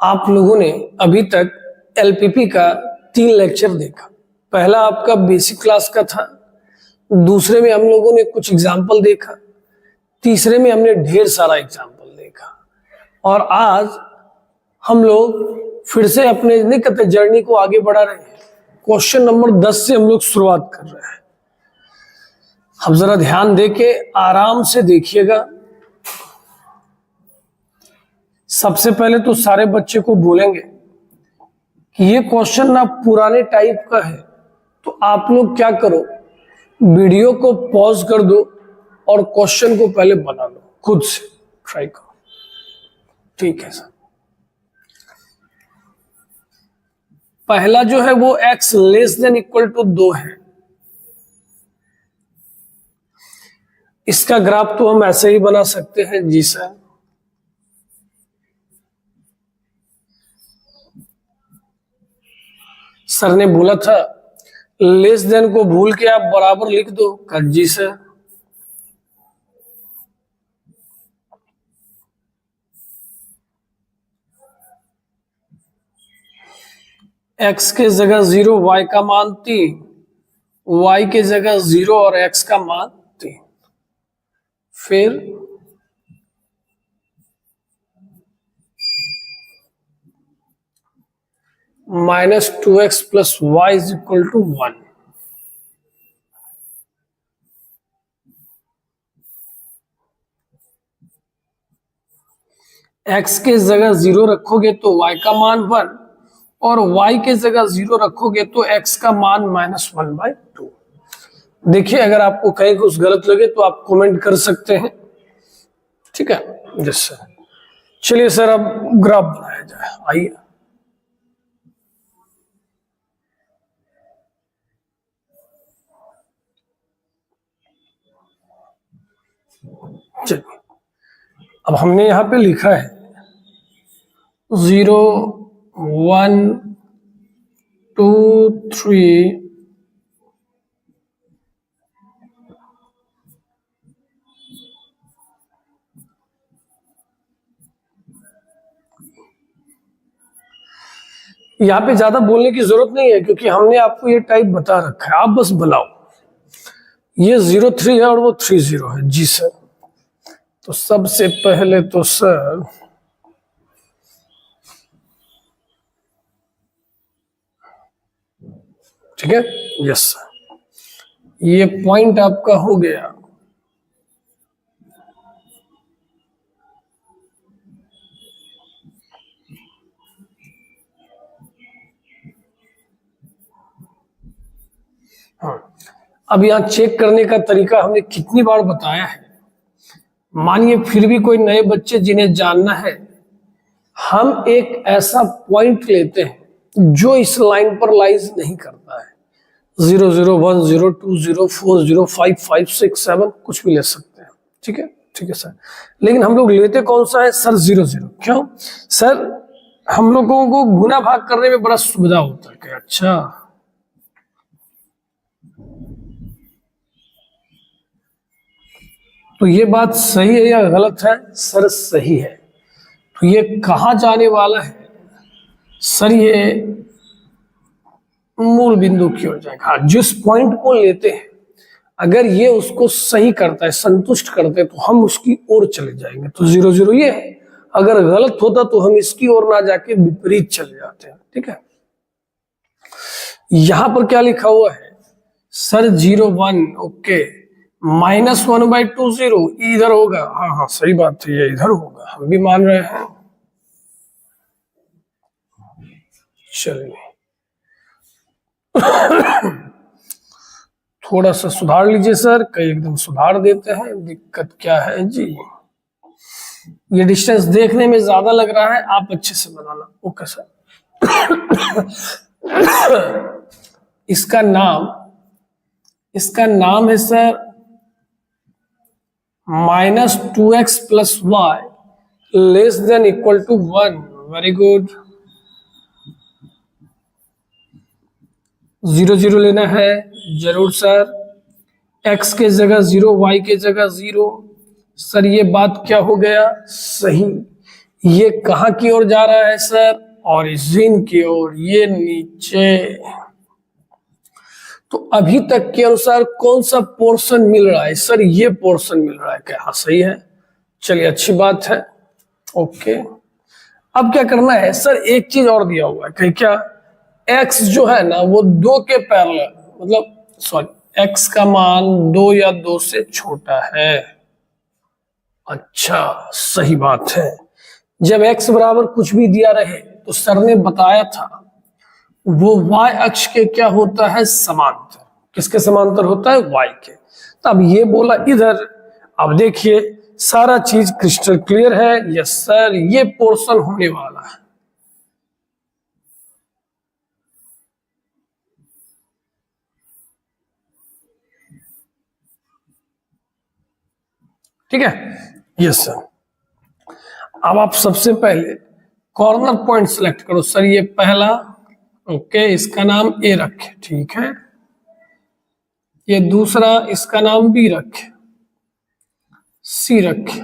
आप लोगों ने अभी तक एलपीपी का 3 लेक्चर देखा। पहला आपका बेसिक क्लास का था, दूसरे में हम लोगों ने कुछ एग्जाम्पल देखा, तीसरे में हमने ढेर सारा एग्जाम्पल देखा, और आज हम लोग फिर से अपने नहीं कहते जर्नी को आगे बढ़ा रहे हैं। क्वेश्चन नंबर 10 से हम लोग शुरुआत कर रहे हैं। अब जरा ध्यान दे के आराम से देखिएगा। सबसे पहले तो सारे बच्चे को बोलेंगे कि ये क्वेश्चन ना पुराने टाइप का है, तो आप लोग क्या करो, वीडियो को पॉज कर दो और क्वेश्चन को पहले बना लो, खुद से ट्राई करो। ठीक है सर। पहला जो है वो x less than equal to 2 है। इसका ग्राफ तो हम ऐसे ही बना सकते हैं जी सर। सर ने बोला था लेस देन को भूल के आप बराबर लिख दो। कर जी सर। x के जगह 0, y का मान 3, y के जगह 0 और x का मान 3। फिर -2x plus y is equal to 1। x के जगह 0 रखोगे तो y का मान 1, और y के जगह 0 रखोगे तो x का मान -1/2। देखिए, अगर आपको कहीं कुछ गलत लगे तो आप कमेंट कर सकते हैं। ठीक है, यस सर। चलिए सर, अब ग्राफ बनाया जाए। आइए। चलिए, अब हमने यहां पे लिखा है 0, 1, 2, 3, यहाँ पे ज्यादा बोलने की जरूरत नहीं है क्योंकि हमने आपको ये टाइप बता रखा है, आप बस बुलाओ। ये 0, 3 है और वो 3, 0 है। जी सर। तो सबसे पहले तो सर ठीक है, यस सर, ये पॉइंट आपका हो गया। हाँ, अब यहां चेक करने का तरीका हमने कितनी बार बताया है। मानिए फिर भी कोई नए बच्चे जिन्हें जानना है, हम एक ऐसा पॉइंट लेते हैं जो इस लाइन पर लाइज नहीं करता है। 0, 0, 1, 0, 2, 0, 4, 0, 5, 5, 6, 7 कुछ भी ले सकते हैं। ठीक है, ठीक है सर। लेकिन हम लोग लेते कौन सा है सर? 0, 0। क्यों सर? हम लोगों को गुना भाग करने में बड़ा सुविधा होता है। क्या? अच्छा, तो ये बात सही है या गलत है? सर सही है। तो ये कहां जाने वाला है सर? ये मूल बिंदु की ओर जाएगा। हाँ, जिस पॉइंट को लेते हैं अगर ये उसको सही करता है, संतुष्ट करते हैं, तो हम उसकी ओर चले जाएंगे। तो 0, 0 ये है। अगर गलत होता तो हम इसकी ओर ना जाके विपरीत चले जाते हैं। ठीक है, यहां पर क्या लिखा हुआ है सर? 0, 1, ओके। -1/2, 0 इधर होगा। हाँ हाँ, सही बात है, ये इधर होगा, हम भी मान रहे हैं। चलिए थोड़ा सा सुधार लीजिए सर। कई एकदम सुधार देते हैं। दिक्कत क्या है जी? ये डिस्टेंस देखने में ज्यादा लग रहा है, आप अच्छे से बनाना। Okay sir. इसका नाम है sir -2x plus y less than equal to 1। Very good. 0, 0 लेना है जरूर सर। x के जगह 0, y के जगह 0। सर ये बात क्या हो गया? सही। ये कहाँ की ओर जा रहा है सर? ओरिजिन की ओर, ये नीचे। तो अभी तक के अनुसार कौन सा पोर्शन मिल रहा है सर? ये पोर्शन मिल रहा है क्या? हाँ सही है, चलिए अच्छी बात है। ओके, अब क्या करना है सर? एक चीज और दिया हुआ है, कहीं क्या x जो है ना वो 2 के पैरेलल, मतलब सॉरी x का मान 2 या 2 से छोटा है। अच्छा सही बात है। जब x बराबर कुछ भी दिया रहे तो सर ने बताया था वो y अक्ष के क्या होता है? समांतर। किसके समांतर होता है? y के। तो अब ये बोला इधर। अब देखिए सारा चीज क्रिस्टल क्लियर है। यस सर, ये पोर्शन होने वाला है। ठीक है, यस सर। अब आप सबसे पहले कॉर्नर पॉइंट सिलेक्ट करो। सर ये पहला, ओके, इसका नाम ए रखे, ठीक है। ये दूसरा, इसका नाम बी रखे, सी रखे।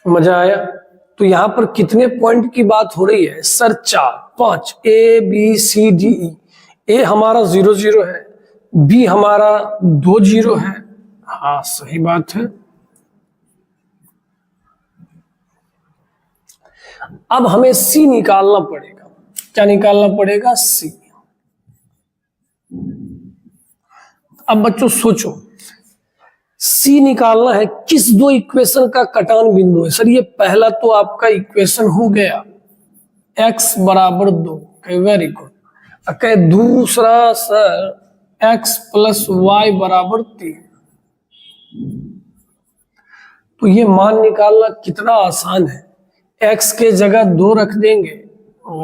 मजा आया? तो यहां पर कितने पॉइंट की बात हो रही है sir? 4 5, A B C D E. ए हमारा 0 0 है, बी हमारा 2 0 है। हाँ सही बात है। अब हमें सी निकालना पड़ेगा। क्या निकालना पड़ेगा? सी। अब बच्चों सोचो, सी निकालना है, किस 2 इक्वेशन का कटान बिंदु है? सर ये पहला तो आपका इक्वेशन हो गया, x बराबर 2, वेरी गुड। दूसरा सर x प्लस वाई बराबर 3। तो ये मान निकालना कितना आसान है। x के जगह 2 रख देंगे,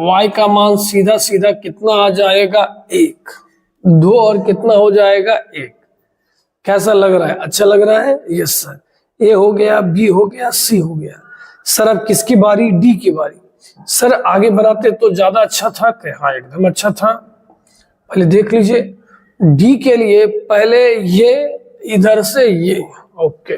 y का मान सीधा सीधा कितना आ जाएगा? 1। 2 और कितना हो जाएगा? 1। कैसा लग रहा है? अच्छा लग रहा है? Yes sir. ए हो गया, बी हो गया, सी हो गया। सर अब किसकी बारी? डी की बारी। सर आगे बढ़ाते तो ज्यादा अच्छा था। हाँ एकदम अच्छा था। पहले देख लीजिए डी के लिए, पहले ये इधर से ये, ओके।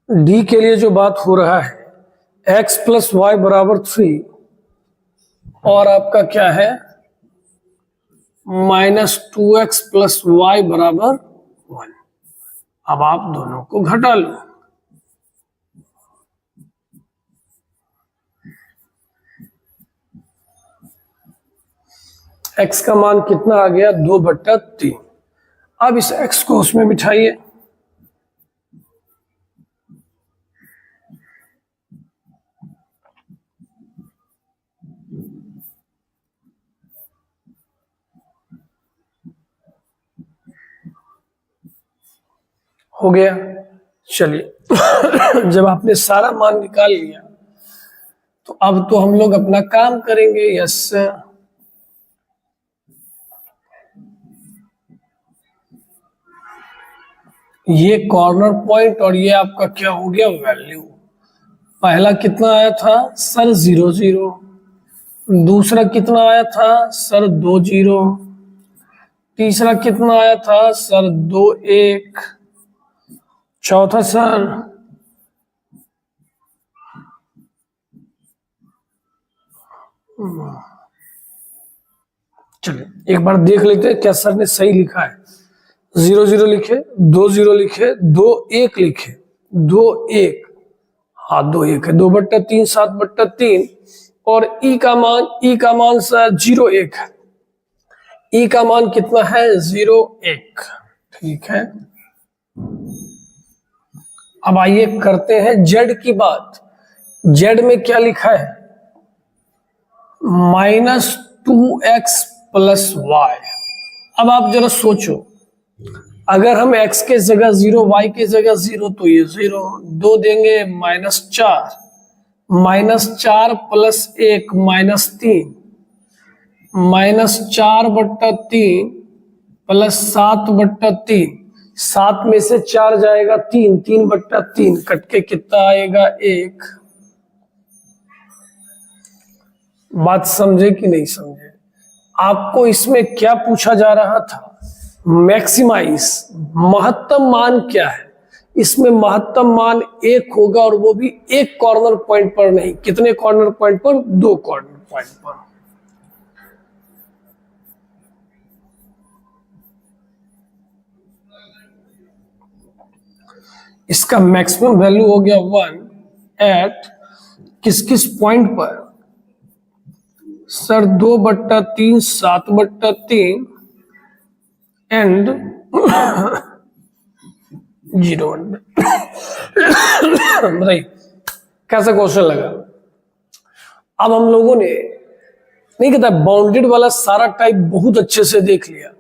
डी के लिए जो बात हो रहा है, x प्लस वाई बराबर 3 और आपका क्या है? -2x प्लस वाई बराबर 1। अब आप दोनों को घटा लो। x का मान कितना आ गया? 2/3। अब इस x को उसमें बिठाइए। हो गया। चलिए जब आपने सारा मान निकाल लिया तो अब तो हम लोग अपना काम करेंगे। यस ये कॉर्नर पॉइंट और ये आपका क्या हो गया? वैल्यू। पहला कितना आया था सर? 0 0। दूसरा कितना आया था सर? 2 0। तीसरा कितना आया था सर? 2 1। चौथा सर चलिए एक बार देख लेते हैं क्या सर ने सही लिखा है। 0 0 लिखे, 2 0 लिखे, 2 1 लिखे, 2 1, हाँ 2 1 है, 2/3 7/3। और ई का मान सर 0 1 है। ई का मान कितना है? 0 1। ठीक है, अब आइए करते हैं जेड की बात। जेड में क्या लिखा है? -2x plus Y. अब आप जरा सोचो, अगर हम x के जगह 0, y के जगह 0, तो ये 0, 2 देंगे -4, -4 प्लस 1 -3, -4/3 प्लस 7/3, 7 में से 4 जाएगा 3, 3/3 कट के कितना आएगा 1। बात समझे कि नहीं समझे? आपको इसमें क्या पूछा जा रहा था? मैक्सिमाइज, महत्तम मान क्या है। इसमें महत्तम मान 1 होगा और वो भी एक कॉर्नर पॉइंट पर नहीं। कितने कॉर्नर पॉइंट पर? 2 कॉर्नर पॉइंट पर। इसका मैक्सिमम वैल्यू हो गया 1 एट किस किस पॉइंट पर सर? 2/3, 7/3 एंड 0। बताइए कैसा क्वेश्चन लगा? अब हम लोगों ने नहीं कहता बाउंडेड वाला सारा टाइप बहुत अच्छे से देख लिया।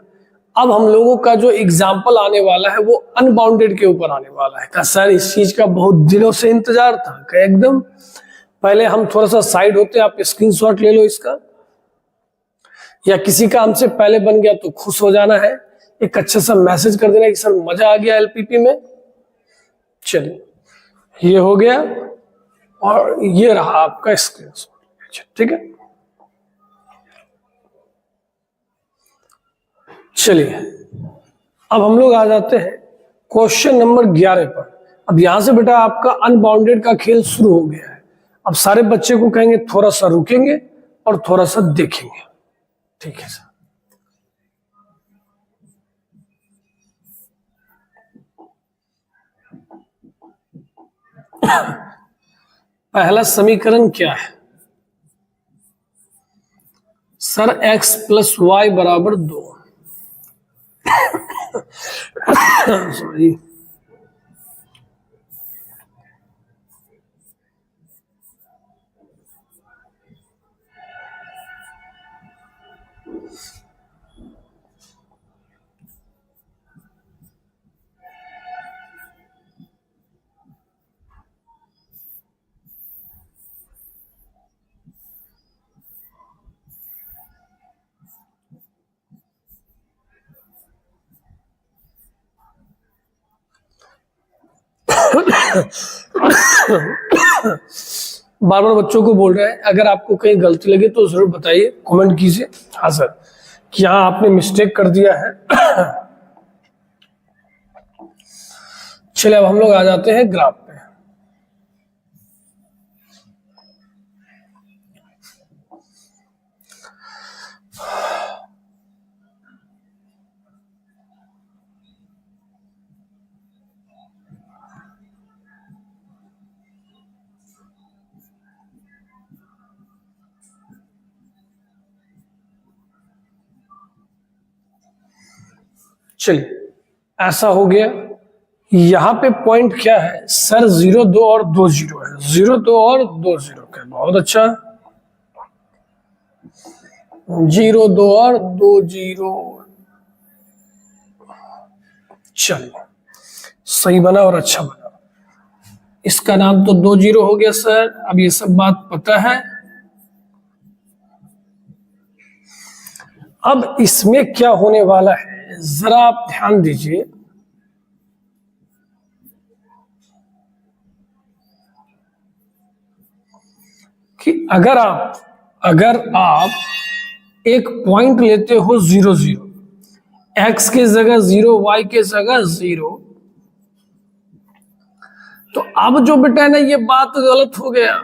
अब हम लोगों का जो एग्जाम्पल आने वाला है वो अनबाउंडेड के ऊपर आने वाला है। का सर इस चीज का बहुत दिनों से इंतजार था। का एकदम। पहले हम थोड़ा सा साइड होते, आप स्क्रीनशॉट ले लो इसका, या किसी का हमसे पहले बन गया तो खुश हो जाना है, एक अच्छा सा मैसेज कर देना कि सर मजा आ गया एलपीपी में। चलिए ये हो गया और ये रहा आपका स्क्रीनशॉट। ठीक है, चलिए अब हम लोग आ जाते हैं क्वेश्चन नंबर 11 पर। अब यहां से बेटा आपका अनबाउंडेड का खेल शुरू हो गया है। अब सारे बच्चे को कहेंगे थोड़ा सा रुकेंगे और थोड़ा सा देखेंगे। ठीक है सर। पहला समीकरण क्या है सर? x + y = 2। सॉरी, बार बार बच्चों को बोल रहे हैं, अगर आपको कहीं गलती लगे तो जरूर बताइए, कमेंट कीजिए। हाँ सर, कि हाँ आपने मिस्टेक कर दिया है। चलिए अब हम लोग आ जाते हैं ग्राफ पे। चलिए ऐसा हो गया। यहां पे पॉइंट क्या है सर? 0, 2 और 2 0 है। 0, 2 और 2 0 का, बहुत अच्छा। 0, 2 और 2 0। चलिए सही बना और अच्छा बना। इसका नाम तो 2 0 हो गया सर। अब ये सब बात पता है। अब इसमें क्या होने वाला है जरा आप ध्यान दीजिए। कि अगर आप एक पॉइंट लेते हो 0 0, x के जगह 0, y के जगह 0, तो अब जो बेटा है ना, ये बात गलत हो गया।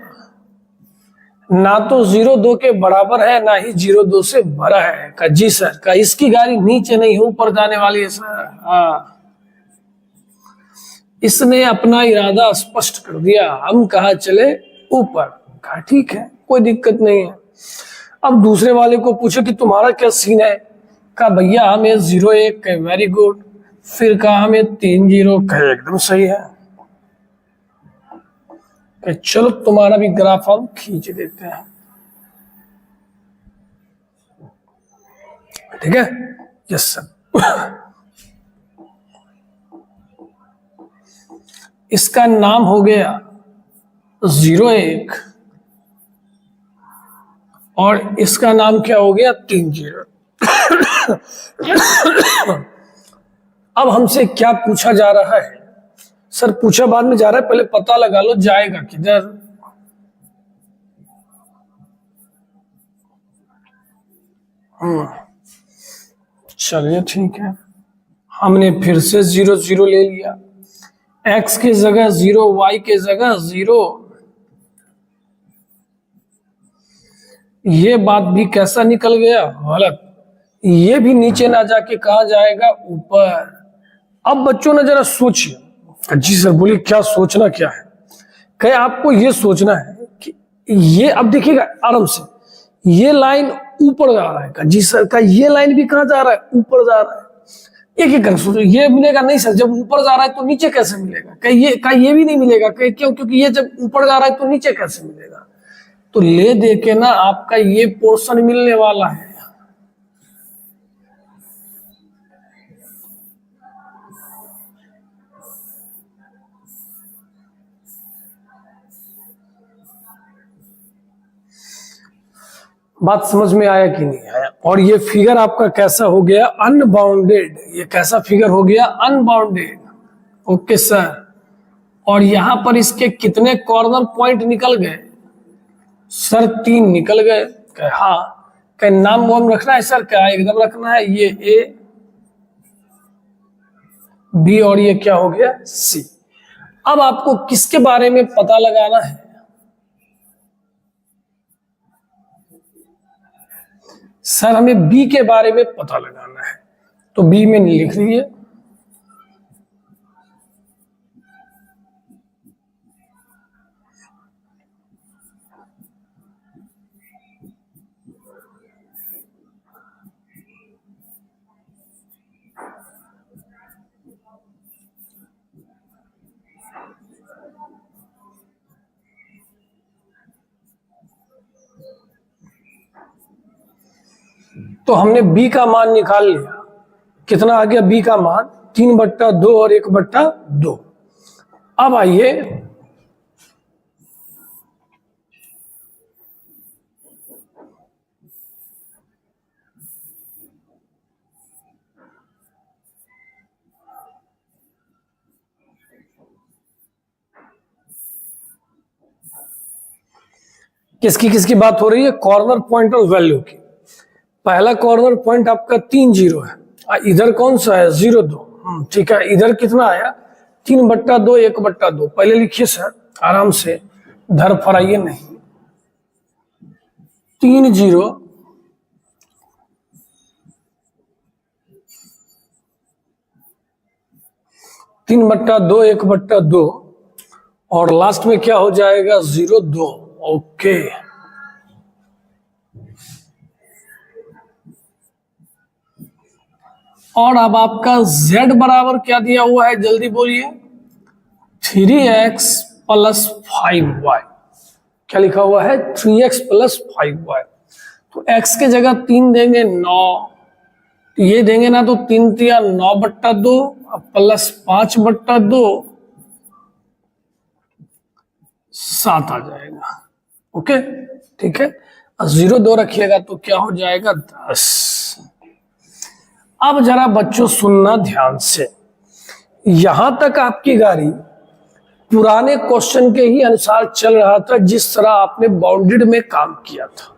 ना तो 0 2 के बराबर है, ना ही 0 2 से बड़ा है। का जी सर, का इसकी गाड़ी नीचे नहीं ऊपर जाने वाली है सर। हाँ, इसने अपना इरादा स्पष्ट कर दिया, हम कहा चले ऊपर। कहा ठीक है, कोई दिक्कत नहीं है। अब दूसरे वाले को पूछे कि तुम्हारा क्या सीन है? कहा भैया हमें 0 1 कहे वेरी गुड। फिर कहा हमें 3 0 कहे एकदम सही है। कि चलो तुम्हारा भी ग्राफ हम खींच देते हैं। ठीक है, यस सर। इसका नाम हो गया 0 1 और इसका नाम क्या हो गया 3 0। अब हमसे क्या पूछा जा रहा है? सर पूछा बाद में जा रहा है, पहले पता लगा लो जाएगा किधर। चलिए ठीक है, हमने फिर से 0 0 ले लिया। x की जगह 0, y की जगह 0। ये बात भी कैसा निकल गया? गलत। ये भी नीचे ना जाके कहा जाएगा? ऊपर। अब बच्चों ने जरा सोचिए। जी सर बोलिए, क्या सोचना क्या है? कहे आपको ये सोचना है कि ये, अब देखिएगा आराम से, ये लाइन ऊपर जा रहा है। जी सर का ये लाइन भी कहाँ जा रहा है? ऊपर जा रहा है। एक एक करके सोचो, ये मिलेगा नहीं सर, जब ऊपर जा रहा है तो नीचे कैसे मिलेगा? कहीं ये भी नहीं मिलेगा। कहीं क्यों? क्योंकि ये जब ऊपर जा रहा है तो नीचे कैसे मिलेगा? तो ले दे के ना आपका ये पोर्शन मिलने वाला है। बात समझ में आया कि नहीं आया? और ये फिगर आपका कैसा हो गया? अनबाउंडेड। ये कैसा फिगर हो गया? अनबाउंडेड। Okay sir. और यहां पर इसके कितने कॉर्नर पॉइंट निकल गए? सर 3 निकल गए। हाँ। क्या नाम वाम रखना है सर? क्या एकदम रखना है? ये ए, बी और ये क्या हो गया? सी। अब आपको किसके बारे में पता लगाना है? सर हमें बी के बारे में पता लगाना है। तो बी में लिख लीजिए। तो हमने b का मान निकाल लिया। कितना आ गया b का मान? 3/2 और 1/2। अब आइए किसकी किसकी बात हो रही है? कॉर्नर पॉइंट और वैल्यू की। पहला कॉर्नर पॉइंट आपका 3 0 है। इधर कौन सा है? 0 2। ठीक है। इधर कितना आया? 3/2 1/2। पहले लिखिए सर आराम से, धर फराइए नहीं। 3 0 3/2 1/2 और लास्ट में क्या हो जाएगा? 0 2। ओके। और अब आपका z बराबर क्या दिया हुआ है? जल्दी बोलिए। 3x + 5y। क्या लिखा हुआ है? 3x + 5y। तो x के जगह 3 देंगे 9, ये देंगे ना, तो 3 3 9/2 + 5/2 7 आ जाएगा। ओके ठीक है। 0 2 रखिएगा तो क्या हो जाएगा? 10। अब जरा बच्चों सुनना ध्यान से। यहां तक आपकी गाड़ी पुराने क्वेश्चन के ही अनुसार चल रहा था, जिस तरह आपने बाउंडेड में काम किया था।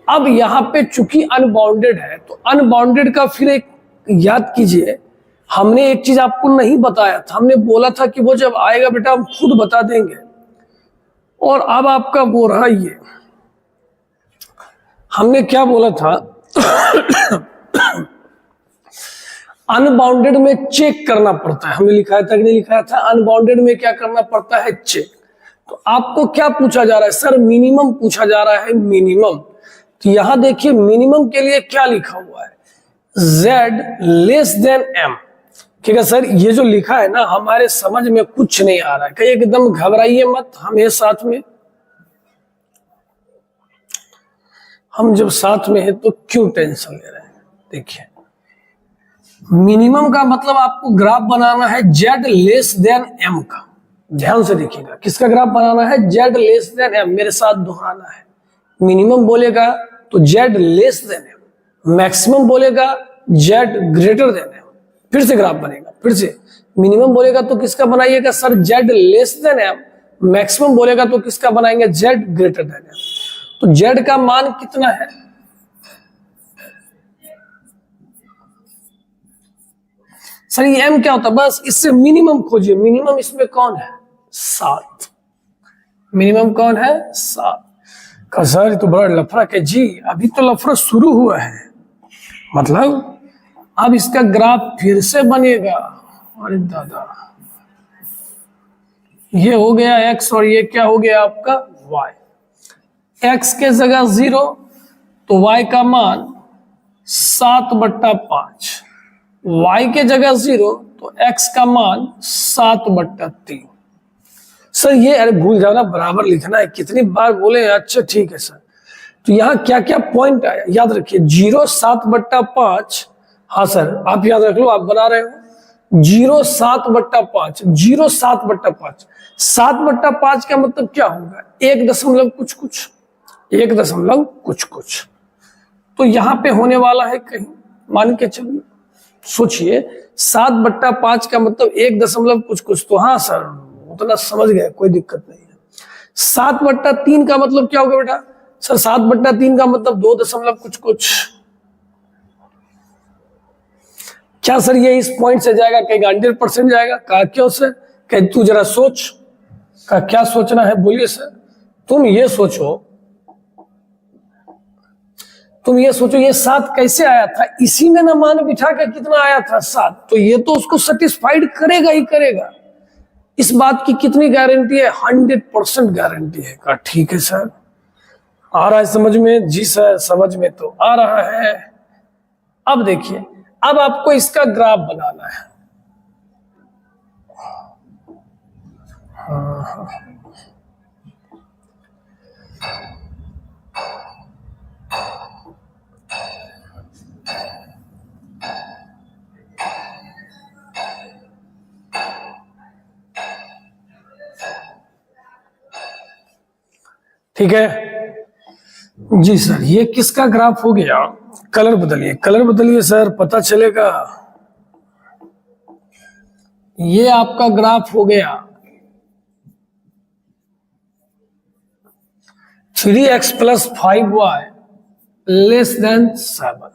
अब यहां पे चूंकि अनबाउंडेड है, तो अनबाउंडेड का फिर एक याद कीजिए, हमने एक चीज आपको नहीं बताया था। हमने बोला था कि वो जब आएगा बेटा हम खुद बता देंगे। और अब आपका वो रहा ये, हमने क्या बोला था? अनबाउंडेड में चेक करना पड़ता है। हमने लिखाया था कि नहीं लिखाया था? अनबाउंडेड में क्या करना पड़ता है? चेक। तो आपको क्या पूछा जा रहा है? सर मिनिमम पूछा जा रहा है। मिनिमम, तो यहां देखिए मिनिमम के लिए क्या लिखा हुआ है? z m। ठीक है सर, ये जो लिखा है ना हमारे समझ में कुछ नहीं आ रहा है। कहीं एकदम घबराइए मत, हमें साथ में, हम जब साथ में है तो क्यों टेंशन ले रहे हैं? देखिए मिनिमम का मतलब आपको ग्राफ बनाना है z m का। ध्यान से देखिएगा, किसका ग्राफ बनाना है? z m। मेरे साथ दोहराना है। मिनिमम बोलेगा तो z m, मैक्सिमम बोलेगा z m। फिर से ग्राफ बनेगा, फिर से मिनिमम बोलेगा तो किसका बनाइएगा sir, z less than m, maximum बोलेगा तो किसका बनाएंगे, जेड ग्रेटर देन एम। तो जेड का मान कितना है, सर ये एम क्या होता है, बस इससे मिनिमम खोजिए। मिनिमम इसमें कौन है, 7। मिनिमम कौन है, 7 का। सर ये तो बड़ा लफड़ा है जी, अभी तो लफड़ा शुरू हुआ है, मतलब अब इसका ग्राफ फिर से बनेगा। अरे दादा, ये हो गया x और ये क्या हो गया आपका y। x के जगह 0 तो y का मान 7/5, y के जगह 0 तो x का मान 7/3। सर ये अरे भूल जाना, बराबर लिखना है, कितनी बार बोले। अच्छा ठीक है सर, तो यहाँ क्या क्या पॉइंट आया याद रखिए। 0 7/5, हाँ सर आप याद रख लो, आप बना रहे हो 0 7/5, 0 7/5, 7/5 का मतलब क्या होगा, 1 दशमलव कुछ कुछ, 1 दशमलव कुछ कुछ। तो यहाँ पे होने वाला है कहीं, मान के चलिए, सोचिए 7/5 का मतलब 1 दशमलव कुछ कुछ। तो हाँ सर उतना समझ गए, कोई दिक्कत नहीं है। 7/3 का मतलब क्या होगा बेटा, सर 7/3 का मतलब 2 दशमलव कुछ कुछ। क्या सर ये इस पॉइंट से जाएगा, कहीं 100% जाएगा? कहा क्यों सर, कहीं तू जरा सोच। कहा क्या सोचना है, बोलिए सर। तुम ये सोचो, तुम ये सोचो ये 7 कैसे आया था, इसी में ना मान बिठा के कितना आया था 7, तो ये तो उसको सेटिस्फाइड करेगा ही करेगा। इस बात की कितनी गारंटी है, 100% गारंटी है। कहा ठीक है सर, आ रहा है समझ में? जी सर समझ में तो आ रहा है। अब देखिए, अब आपको इसका ग्राफ बनाना है। ठीक है जी सर, ये किसका ग्राफ हो गया? कलर बदलिए, कलर बदलिए सर, पता चलेगा। ये आपका ग्राफ हो गया 3x + 5y < 7।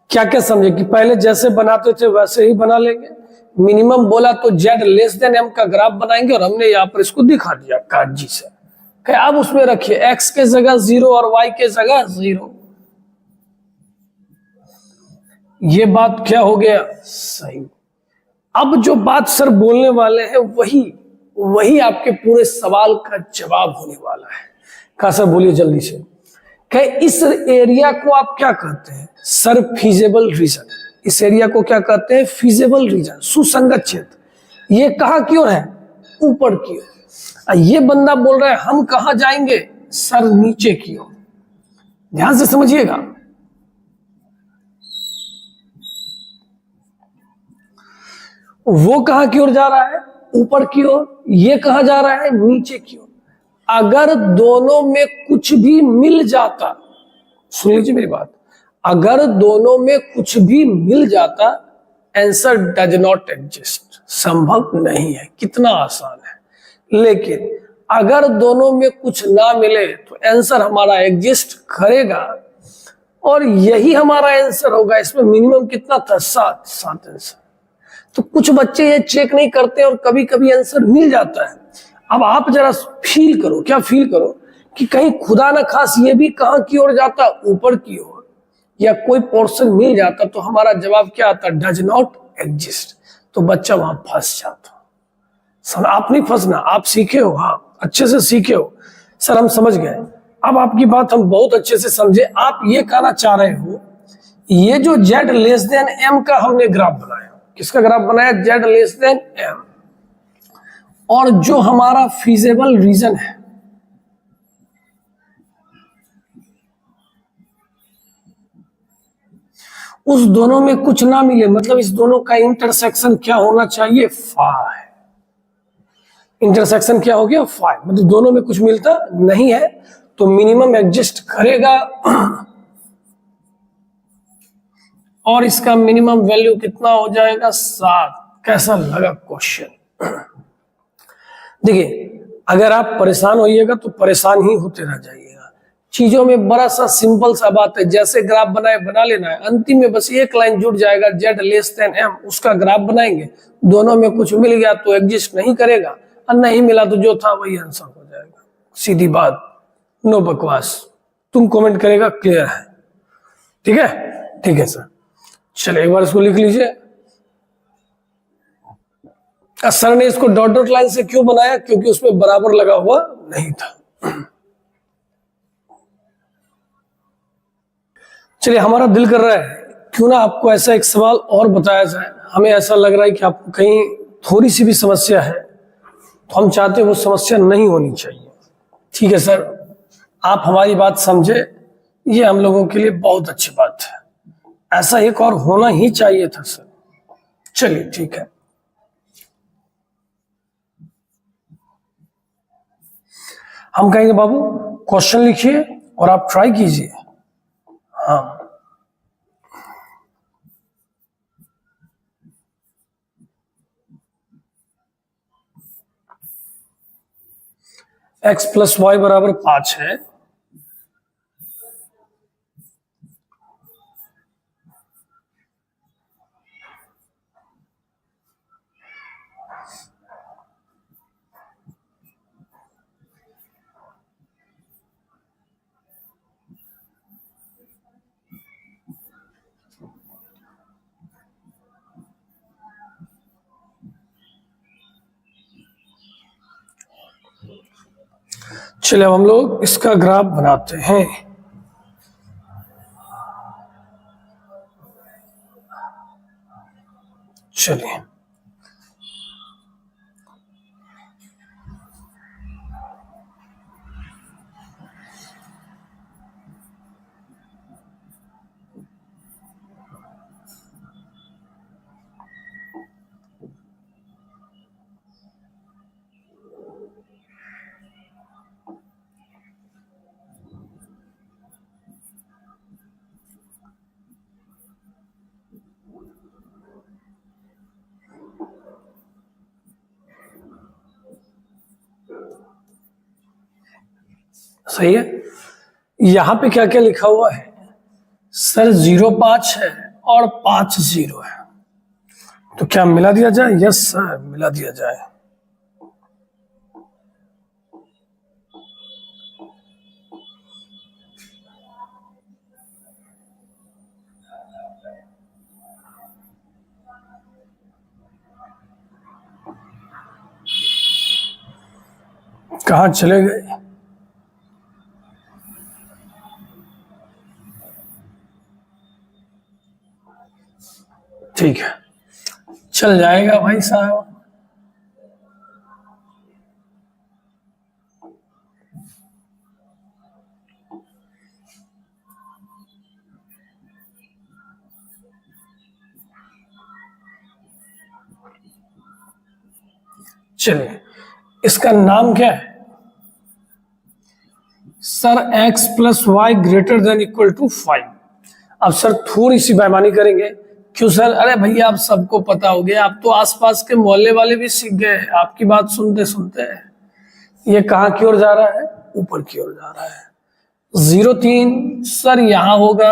क्या क्या समझे कि पहले जैसे बनाते थे वैसे ही बना लेंगे। मिनिमम बोला तो z < m का ग्राफ बनाएंगे, और हमने यहां पर इसको दिखा दिया कागजी से। अब उसमें रखिए x के जगह 0 और y के जगह 0। ये बात क्या हो गया, सही। अब जो बात सर बोलने वाले हैं वही आपके पूरे सवाल का जवाब होने वाला है। कहा सर बोलिए जल्दी से। कहे इस एरिया को आप क्या कहते हैं सर, फीजेबल रीजन। इस एरिया को क्या कहते हैं, फीजेबल रीजन, सुसंगत क्षेत्र। ये कहां की ओर है, ऊपर की ओर। ये बंदा बोल रहा है हम कहां जाएंगे सर, नीचे की ओर। ध्यान से समझिएगा, वो कहां की ओर जा रहा है, ऊपर की ओर। ये कहां जा रहा है, नीचे की ओर। अगर दोनों में कुछ भी मिल जाता, सुन लीजिए मेरी बात, अगर दोनों में कुछ भी मिल जाता, आंसर डज नॉट एग्जिस्ट, संभव नहीं है। कितना आसान है। लेकिन अगर दोनों में कुछ ना मिले तो आंसर हमारा एग्जिस्ट करेगा, और यही हमारा आंसर होगा। इसमें मिनिमम कितना था, 7 आंसर। तो कुछ बच्चे ये चेक नहीं करते और कभी कभी आंसर मिल जाता है। अब आप जरा फील करो, क्या फील करो कि कहीं खुदा ना खास ये भी कहां की ओर जाता, ऊपर की ओर, या कोई पोर्शन मिल जाता, तो हमारा जवाब क्या आता, डज नॉट एग्जिस्ट। तो बच्चा वहां फंस जाता। सर आप नहीं फंसना, आप सीखे हो, हाँ अच्छे से सीखे हो। सर हम समझ गए, अब आपकी बात हम बहुत अच्छे से समझे। आप ये कहना चाह रहे हो, ये जो z m का हमने ग्राफ बनाया, किसका ग्राफ बनाया, z m, और जो हमारा फीजेबल रीजन है, उस दोनों में कुछ ना मिले, मतलब इस दोनों का इंटरसेक्शन क्या होना चाहिए, फाई। इंटरसेक्शन क्या हो गया, फाई, मतलब दोनों में कुछ मिलता नहीं है, तो मिनिमम एग्जिस्ट करेगा और इसका मिनिमम वैल्यू कितना हो जाएगा 7। कैसा लगा क्वेश्चन? देखिए, अगर आप परेशान होइएगा तो परेशान ही होते रह जाइएगा। चीजों में बड़ा सा सिंपल सा बात है, जैसे ग्राफ बना लेना है, अंतिम में बस एक लाइन जुड़ जाएगा z लेस देन m, उसका ग्राफ बनाएंगे। दोनों में कुछ मिल गया तो एग्जिस्ट नहीं करेगा, और नहीं मिला तो जो था वही आंसर हो जाएगा। सीधी बात, नो बकवास। तुम कमेंट करेगा क्लियर है? ठीक है, ठीक है सर। चलिए एक बार इसको लिख लीजिए। सर ने इसको डॉट डॉट लाइन से क्यों बनाया? क्योंकि उसमें बराबर लगा हुआ नहीं था। चलिए, हमारा दिल कर रहा है क्यों ना आपको ऐसा एक सवाल और बताया जाए। हमें ऐसा लग रहा है कि आपको कहीं थोड़ी सी भी समस्या है, तो हम चाहते हैं वो समस्या नहीं होनी चाहिए। ठीक है सर, आप हमारी बात समझे, ये हम लोगों के लिए बहुत अच्छी बात है। ऐसा एक और होना ही चाहिए था सर। चलिए ठीक है, हम कहेंगे बाबू क्वेश्चन लिखिए और आप ट्राई कीजिए। हाँ, x प्लस वाई बराबर 5 है। चलिए अब हम लोग इसका ग्राफ बनाते हैं। चलिए, सही है। यहां पे क्या क्या लिखा हुआ है सर? 0 5 है और 5 0 है, तो क्या मिला दिया जाए? यस सर, मिला दिया जाए। कहां चले गए? ठीक है, चल जाएगा भाई साहब। चलिए, इसका नाम क्या है sir? x plus y greater than equal to 5। अब सर थोड़ी सी बेईमानी करेंगे। क्यों सर? अरे भैया, आप सबको पता हो गया, आप तो आसपास के मोहल्ले वाले भी सीख गए आपकी बात सुनते सुनते। ये कहाँ की ओर जा रहा है? ऊपर की ओर जा रहा है। 0 3 सर यहां होगा,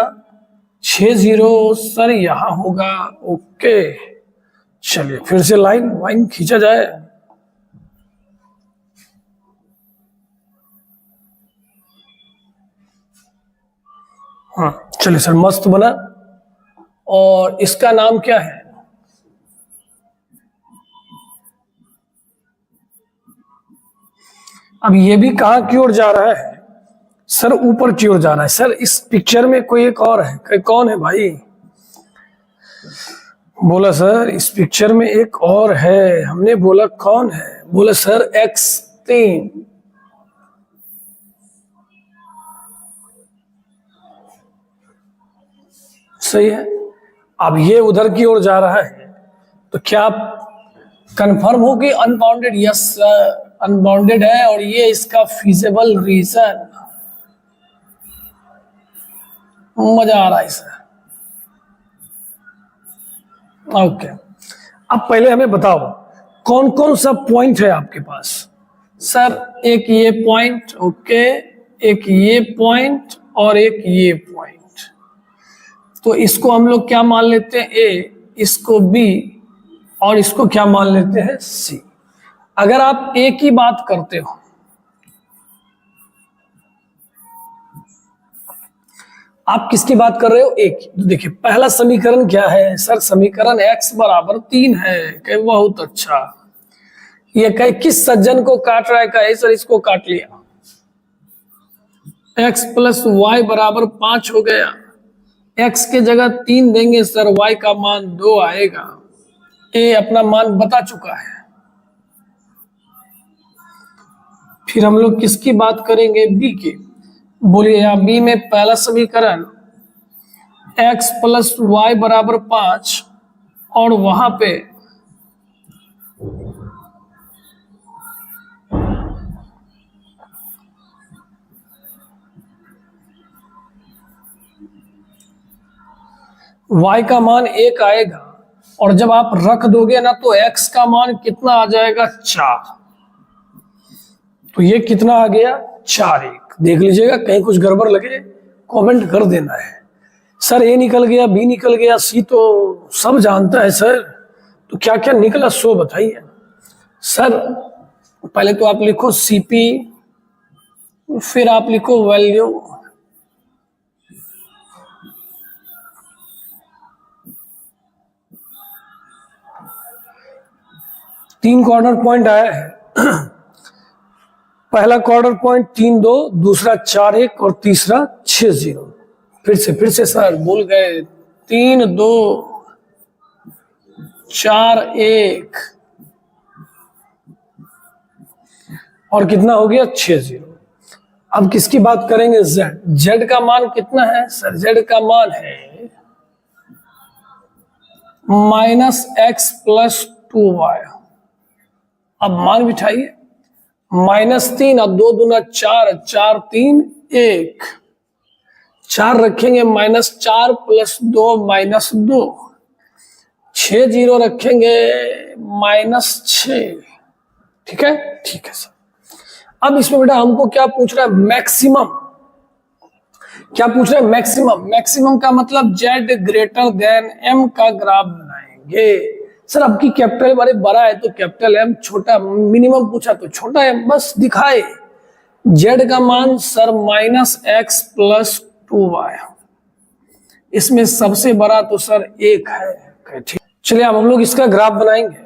6 0 सर यहां होगा। ओके, चलिए फिर से लाइन वाइन खींचा जाए। हाँ चलिए सर, मस्त बना। और इसका नाम क्या है? अब ये भी कहां की ओर जा रहा है सर? ऊपर की ओर जा रहा है। सर इस पिक्चर में कोई एक और है, कौन है भाई? बोला सर इस पिक्चर में एक और है। हमने बोला कौन है? बोला सर x 3। सही है। अब ये उधर की ओर जा रहा है, तो क्या आप कंफर्म हो कि अनबाउंडेड? यस सर, अनबाउंडेड है, और ये इसका फीजेबल रीजन। मजा आ रहा है सर। ओके, अब पहले हमें बताओ कौन कौन सा पॉइंट है आपके पास। सर एक ये पॉइंट, ओके, एक ये पॉइंट और एक ये पॉइंट। तो इसको हम लोग क्या मान लेते हैं, ए, इसको बी और इसको क्या मान लेते हैं, सी। अगर आप ए की बात करते हो, आप किसकी बात कर रहे हो, एक। तो देखिए पहला समीकरण क्या है सर, समीकरण x बराबर 3 है। कहे बहुत अच्छा। ये कहे किस सज्जन को काट रहा है, कहे सर इसको काट लिया। x प्लस वाई बराबर 5 हो गया। x के जगह 3 देंगे सर, y का मान 2 आएगा। a अपना मान बता चुका है। फिर हम लोग किसकी बात करेंगे, b की। बोलिए यहाँ b में पहला समीकरण x प्लस वाई बराबर 5 और वहां पे y का मान 1 आएगा। और जब आप रख दोगे ना तो x का मान कितना आ जाएगा, 4। तो ये कितना आ गया, 4 1। देख लीजिएगा कहीं कुछ गड़बड़ लगे कमेंट कर देना है। सर ए निकल गया, बी निकल गया, सी तो सब जानता है सर, तो क्या क्या निकला सो बताइए। सर पहले तो आप लिखो सीपी, फिर आप लिखो वैल्यू, तीन कॉर्नर पॉइंट आया है। पहला कॉर्नर पॉइंट 3 2, दूसरा 4 1 और तीसरा 6 0। फिर से सर भूल गए, 3 2 4 1 और कितना हो गया, 6 0। अब किसकी बात करेंगे, z। z का मान कितना है सर, z का मान है -x प्लस 2y। अब मान बिठाइए, -3 और 2 दूना 4, 4 3 1, 4 रखेंगे -4 प्लस 2 -2, 6 0 रखेंगे -6। ठीक है, ठीक है सर। अब इसमें बेटा हमको क्या पूछ रहा है, मैक्सिमम। क्या पूछ रहा है, मैक्सिमम। मैक्सिमम का मतलब z ग्रेटर देन m का ग्राफ बनाएंगे। सर अब की कैपिटल बारे बड़ा है तो कैपिटल M, छोटा मिनिमम पूछा तो छोटा M, बस दिखाए। z का मान सर -x प्लस 2y, इसमें सबसे बड़ा तो सर 1 है। ठीक, चलिए अब हम लोग इसका ग्राफ बनाएंगे।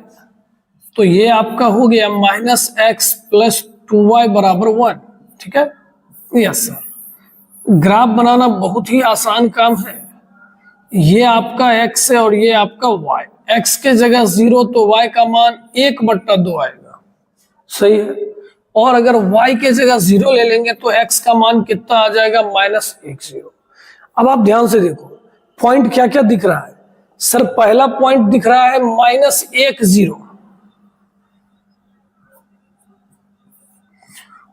तो ये आपका हो गया -x प्लस 2y बराबर 1। ठीक है, यस सर। ग्राफ बनाना बहुत ही आसान काम है। ये आपका x है और ये आपका y। x के जगह 0 तो y का मान 1/2 आएगा, सही है। और अगर y के जगह 0 ले लेंगे तो x का मान कितना आ जाएगा, -1 0। अब आप ध्यान से देखो पॉइंट क्या क्या दिख रहा है। सर पहला पॉइंट दिख रहा है -1 0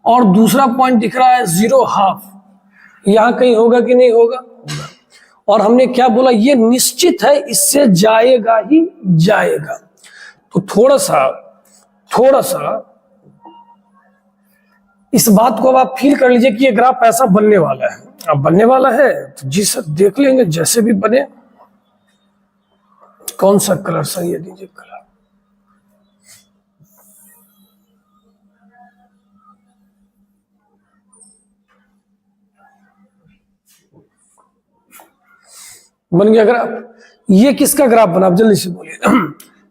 और दूसरा पॉइंट दिख रहा है 0 हाफ। यहां कहीं होगा कि नहीं होगा, और हमने क्या बोला, ये निश्चित है, इससे जाएगा ही जाएगा। तो थोड़ा सा इस बात को अब आप फील कर लीजिए कि ये ग्राफ ऐसा बनने वाला है। अब बनने वाला है तो जी सर देख लेंगे जैसे भी बने। कौन सा कलर सर, ये दीजिए कलर। बन गया ग्राफ। ये किसका ग्राफ बना, आप जल्दी से बोलिए।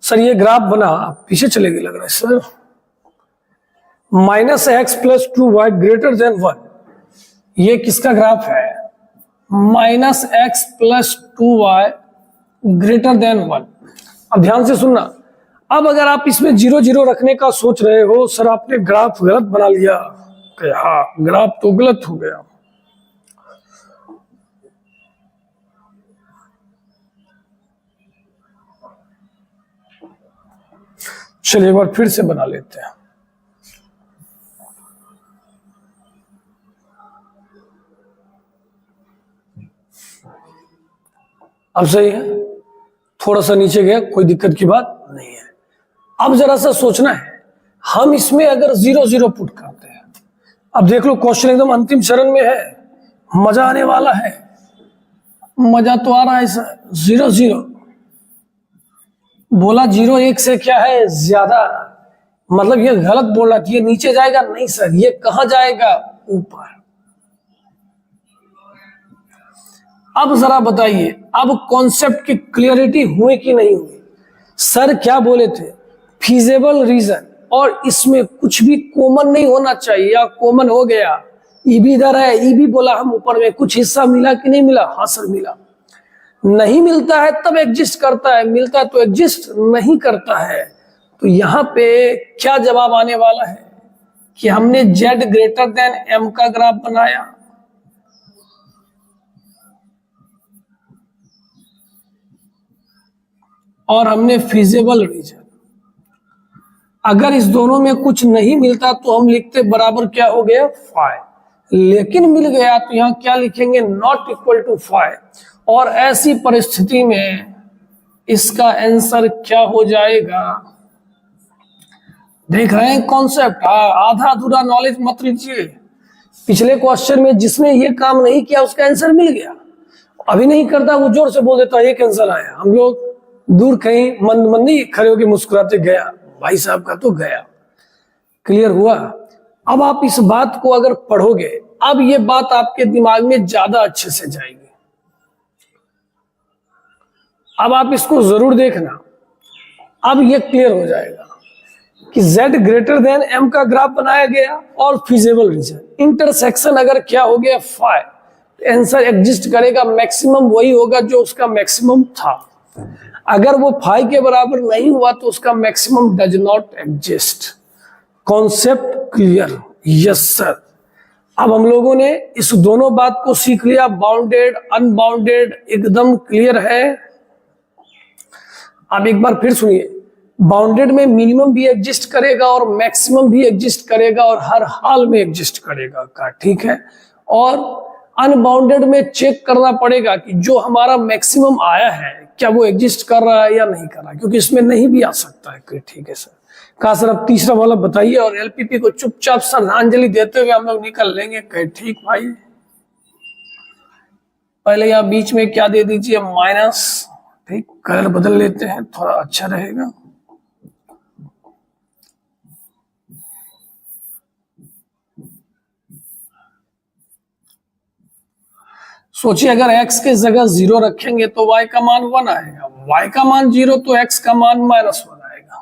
सर ये ग्राफ बना, आप पीछे चले गए लग रहा है sir. -x plus 2y greater than 1, ये किसका ग्राफ है, -x plus 2y greater than 1। अब ध्यान से सुनना। अब अगर आप इसमें 0 0 रखने का सोच रहे हो, सर आपने ग्राफ गलत बना लिया, हाँ ग्राफ तो गलत हो गया। चलिए एक बार फिर से बना लेते हैं। अब सही है, थोड़ा सा नीचे गया, कोई दिक्कत की बात नहीं है। अब जरा सा सोचना है, हम इसमें अगर 0 0 पुट करते हैं, अब देख लो क्वेश्चन एकदम अंतिम चरण में है, मजा आने वाला है। मजा तो आ रहा है सर। 0 0 बोला, 0 1 से क्या है ज्यादा, मतलब ये गलत बोला कि ये नीचे जाएगा, नहीं सर, ये कहां जाएगा, ऊपर। अब जरा बताइए, अब कॉन्सेप्ट की क्लियरिटी हुई कि नहीं हुई? सर क्या बोले थे, फीजेबल रीजन, और इसमें कुछ भी कॉमन नहीं होना चाहिए, या कॉमन हो गया, ई भी इधर है, ई भी बोला हम ऊपर में, कुछ हिस्सा मिला कि नहीं मिला? हाँ सर मिला। नहीं मिलता है तब एग्जिस्ट करता है, मिलता है तो एग्जिस्ट नहीं करता है। तो यहां पे क्या जवाब आने वाला है कि हमने z ग्रेटर देन m का ग्राफ बनाया, और हमने फीजेबल रीजन, अगर इस दोनों में कुछ नहीं मिलता तो हम लिखते बराबर क्या हो गया, फाइव, लेकिन मिल गया तो यहां क्या लिखेंगे, नॉट इक्वल टू 5। और ऐसी परिस्थिति में इसका आंसर क्या हो जाएगा? देख रहे हैं कॉन्सेप्ट, आधा अधूरा नॉलेज मत लीजिए। पिछले क्वेश्चन में जिसने ये काम नहीं किया उसका आंसर मिल गया, अभी नहीं करता वो जोर से बोल देता एक आंसर आया, हम लोग दूर कहीं मंद मंदी खड़े होकर मुस्कुराते, गया भाई साहब का तो गया। क्लियर हुआ? अब आप इस बात को अगर पढ़ोगे, अब ये बात आपके दिमाग में ज्यादा अच्छे से जाएगी। अब आप इसको जरूर देखना, अब ये क्लियर हो जाएगा कि z ग्रेटर देन m का ग्राफ बनाया गया और फिजिबल रीजन, इंटरसेक्शन अगर क्या हो गया 5, तो आंसर एग्जिस्ट करेगा, मैक्सिमम वही होगा जो उसका मैक्सिमम था। अगर वो 5 के बराबर नहीं हुआ तो उसका maximum does not exist. Concept clear? Yes sir. अब हम लोगों ने इस दोनों बात को सीख लिया, बाउंडेड अनबाउंडेड एकदम क्लियर है। अब एक बार फिर सुनिए, बाउंडेड में मिनिमम भी एग्जिस्ट करेगा और मैक्सिमम भी एग्जिस्ट करेगा और हर हाल में एग्जिस्ट करेगा का, ठीक है। और अनबाउंडेड में चेक करना पड़ेगा कि जो हमारा मैक्सिमम आया है क्या वो एग्जिस्ट कर रहा है या नहीं कर रहा है, क्योंकि इसमें नहीं भी आ सकता है। ठीक है सर। कहा सर अब तीसरा वाला बताइए, और एलपीपी को चुपचाप श्रद्धांजलि देते हुए हम लोग निकल लेंगे। कहे ठीक भाई, पहले यहाँ बीच में क्या दे दीजिए, माइनस, ठीक, कलर बदल लेते हैं थोड़ा अच्छा रहेगा। सोचिए अगर x के जगह 0 रखेंगे तो y का मान 1 आएगा, y का मान 0 तो x का मान -1 आएगा।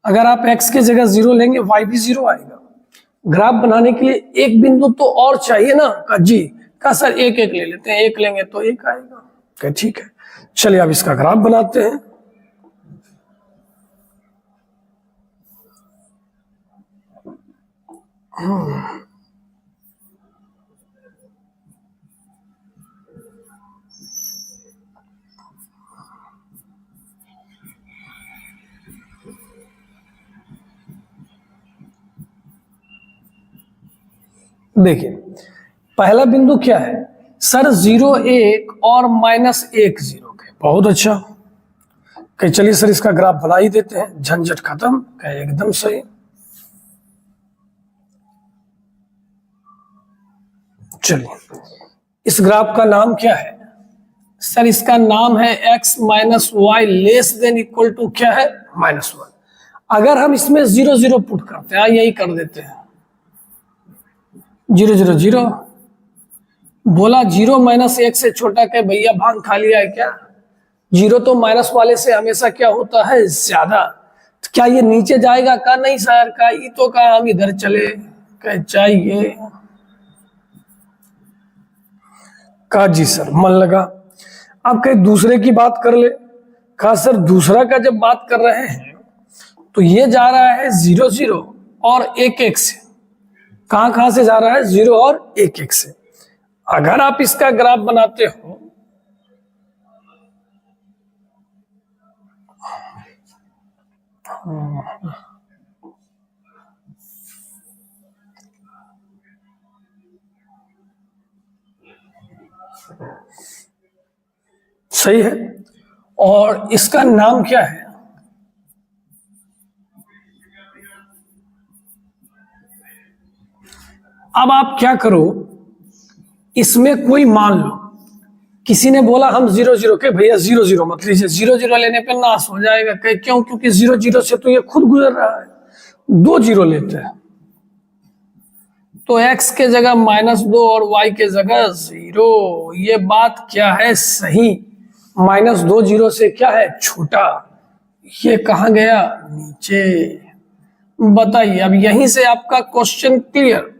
अगर आप x के जगह 0 लेंगे y भी 0 आएगा। ग्राफ बनाने के लिए एक बिंदु तो और चाहिए ना, का जी का सर एक एक ले लेते हैं, एक लेंगे तो एक आएगा। क्या ठीक है, चलिए अब इसका ग्राफ बनाते हैं। देखिए पहला बिंदु क्या है सर, 0 1 और -1 0 के, बहुत अच्छा। कहे चलिए सर इसका ग्राफ बना ही देते हैं, झंझट खत्म। कहे एकदम सही। चलिए इस ग्राफ का नाम क्या है सर? इसका नाम है x minus y less than equal to क्या है, -1। अगर हम इसमें 0 0 पुट करते हैं, यही कर देते हैं, 0 0 0। बोला 0 -1 से छोटा क्या भैया, भांग खा लिया है क्या? 0 तो माइनस वाले से हमेशा क्या होता है, ज्यादा। तो क्या ये नीचे जाएगा का? नहीं सर। का ये तो कहा हम इधर चले, कह चाहिए का जी सर, मन लगा। अब कहीं दूसरे की बात कर ले। कहा सर दूसरा का जब बात कर रहे हैं तो ये जा रहा है 0 0 और 1 1 से। कहां से जा रहा है, 0 और 1 1 से। अगर आप इसका ग्राफ बनाते हो सही है। और इसका नाम क्या है? अब आप क्या करो, इसमें कोई मान लो किसी ने बोला हम 0 0 के, भैया 0 0 मत लीजिए, 0 0 लेने पे नाश हो जाएगा। क्यों? क्योंकि 0 0 से तो ये खुद गुजर रहा है। 2 0 लेते हैं तो x के जगह -2 और y के जगह 0। ये बात क्या है? सही। -2 0 से क्या है? छोटा। ये कहां गया? नीचे। बताइए, अब यहीं से आपका क्वेश्चन क्लियर।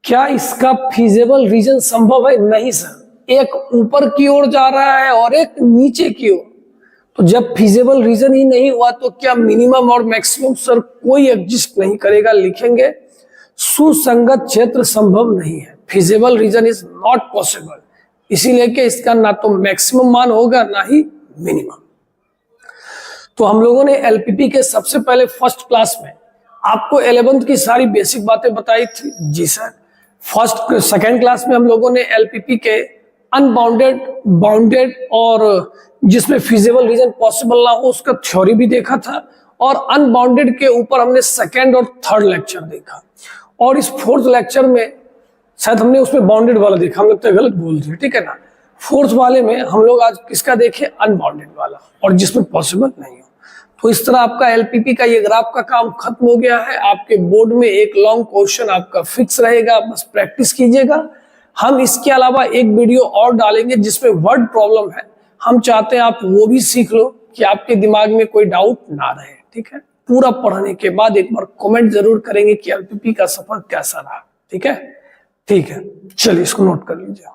क्या इसका फीजेबल रीजन संभव है? नहीं सर, एक ऊपर की ओर जा रहा है और एक नीचे की ओर। तो जब फीजेबल रीजन ही नहीं हुआ तो क्या मिनिमम और मैक्सिमम? सर कोई एग्जिस्ट नहीं करेगा। लिखेंगे सुसंगत क्षेत्र संभव नहीं है, feasible region is not possible. इसीलिए कि इसका ना तो मैक्सिमम मान होगा ना ही मिनिमम। तो हम लोगों ने एलपीपी के सबसे पहले फर्स्ट क्लास में आपको 11th की सारी बेसिक बातें बताई थी। जी सर। सेकेंड क्लास में हम लोगों ने एलपीपी के अनबाउंडेड, बाउंडेड और जिसमें फिजिबल रीजन पॉसिबल ना हो उसका थ्योरी भी देखा था। और अनबाउंडेड के ऊपर हमने सेकेंड और थर्ड लेक्चर देखा। और इस फोर्थ लेक्चर में शायद हमने उसमें बाउंडेड वाला देखा, हम लोग तो गलत बोल रहे, ठीक है ना। फोर्थ वाले में हम लोग आज किसका देखे? अनबाउंडेड वाला, और जिसमें पॉसिबल नहीं हो। तो इस तरह आपका एलपीपी का ये ग्राफ का काम खत्म हो गया है। आपके बोर्ड में एक लॉन्ग क्वेश्चन आपका फिक्स रहेगा, बस प्रैक्टिस कीजिएगा। हम इसके अलावा एक वीडियो और डालेंगे जिसमें वर्ड प्रॉब्लम है। हम चाहते हैं आप वो भी सीख लो कि आपके दिमाग में कोई डाउट ना रहे, ठीक है। पूरा पढ़ने के बाद एक बार कमेंट जरूर करेंगे कि एलपीपी का सफर कैसा रहा, ठीक है। ठीक है, चलिए इसको नोट कर लीजिए।